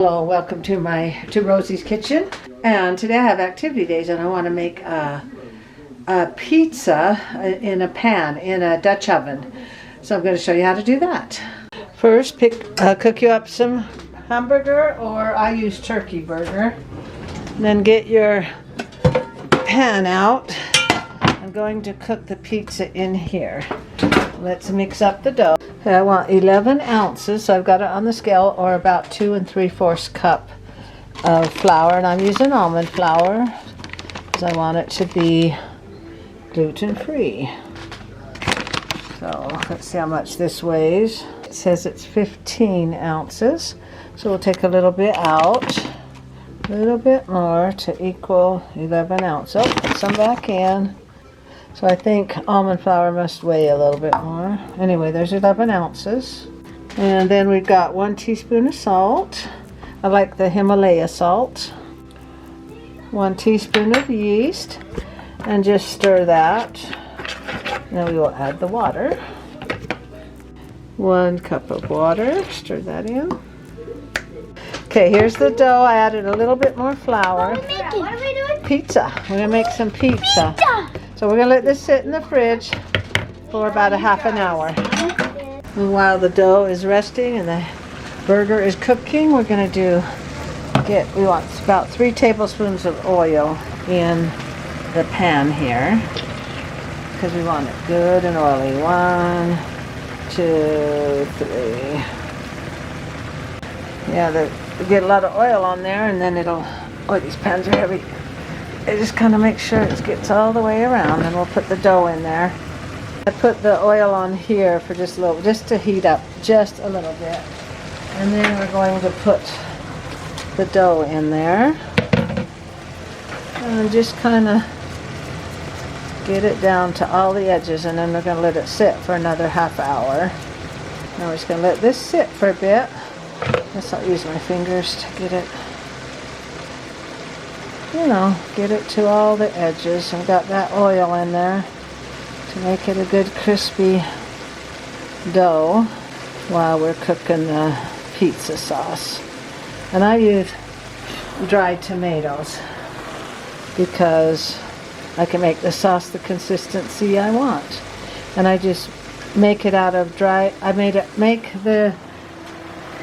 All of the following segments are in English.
Hello, welcome to Rosie's kitchen. And today I have activity days, and I want to make a pizza in a pan in a Dutch oven. So I'm going to show you how to do that. First, cook you up some hamburger, or I use turkey burger. Then get your pan out. I'm going to cook the pizza in here. Let's mix up the dough. I want 11 ounces, so I've got it on the scale, or about 2 3/4 cup of flour, and I'm using almond flour because I want it to be gluten-free. So let's see how much this weighs. It says it's 15 ounces, so we'll take a little bit out, a little bit more to equal 11 ounces. Oh, put some back in. So I think almond flour must weigh a little bit more. Anyway, there's 11 ounces. And then we've got 1 teaspoon of salt. I like the Himalaya salt. 1 teaspoon of yeast. And just stir that. Then we will add the water. 1 cup of water. Stir that in. Okay, here's the dough. I added a little bit more flour. What are we doing? Pizza. We're going to make some pizza. So we're going to let this sit in the fridge for about a half an hour. And while the dough is resting and the burger is cooking, we're going to we want about 3 tablespoons of oil in the pan here, because we want it good and oily. 1, 2, 3. Yeah, we get a lot of oil on there, and then these pans are heavy. I just kind of make sure it gets all the way around, and we'll put the dough in there. I put the oil on here for just a little, just to heat up just a little bit. And then we're going to put the dough in there. And just kind of get it down to all the edges, and then we're going to let it sit for another half hour. Now we're just going to let this sit for a bit. I guess I'll use my fingers to get it, get it to all the edges. I've got that oil in there to make it a good crispy dough while we're cooking the pizza sauce. And I use dried tomatoes because I can make the sauce the consistency I want. And I just make it out of make the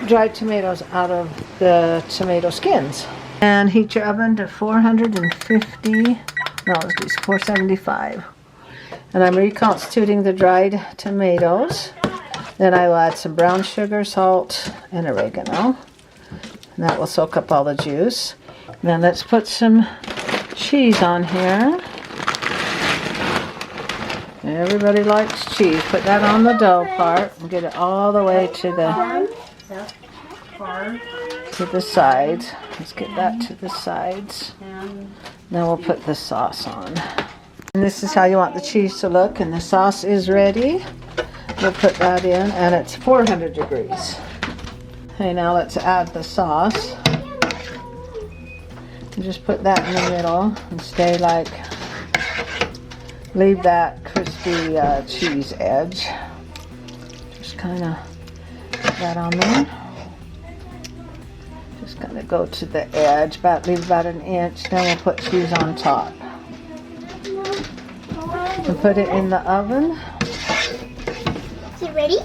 dried tomatoes out of the tomato skins. And heat your oven to 475. And I'm reconstituting the dried tomatoes. Then I will add some brown sugar, salt, and oregano. And that will soak up all the juice. Then let's put some cheese on here. Everybody likes cheese. Put that on the dough part and get it all the way to the sides. Let's get that to the sides. Then we'll put the sauce on. And this is how you want the cheese to look, and the sauce is ready. We'll put that in, and it's 400 degrees. Okay, now let's add the sauce. And just put that in the middle and leave that crispy cheese edge. Just kind of put that on there. Just gonna go to the edge, leave about an inch, then we'll put cheese on top. And put it in the oven. Is it ready?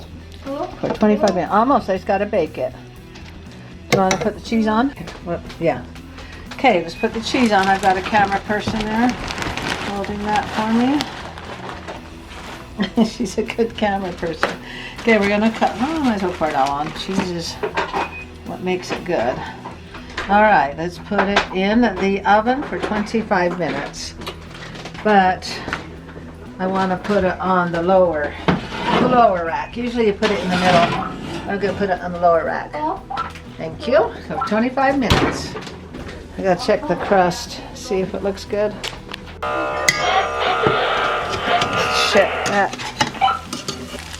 For 25 minutes. Almost, I just gotta bake it. Do you want to put the cheese on? Well, yeah. Okay, let's put the cheese on. I've got a camera person there holding that for me. She's a good camera person. Okay, we're gonna cut. Oh, I might as well pour it all on. Cheese is what makes it good. Alright, let's put it in the oven for 25 minutes. But I want to put it on the lower rack. Usually you put it in the middle. I'm going to put it on the lower rack. Thank you. So 25 minutes. I got to check the crust, see if it looks good. Let's check that.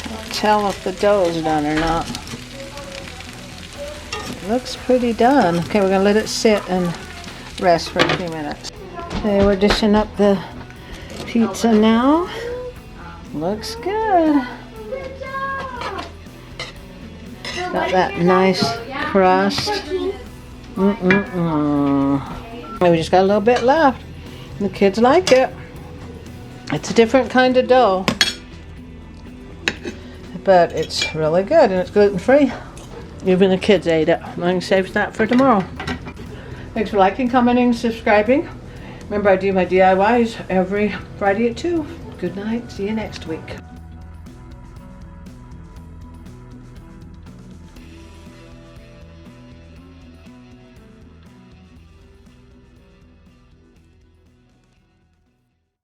Can't tell if the dough is done or not. Looks pretty done. Okay, we're going to let it sit and rest for a few minutes. Okay, we're dishing up the pizza now. Looks good. Got that nice crust. We just got a little bit left. The kids like it. It's a different kind of dough, but it's really good and it's gluten-free. Even the kids ate it. I can save that for tomorrow. Thanks for liking, commenting, subscribing. Remember, I do my DIYs every Friday at 2. Good night. See you next week.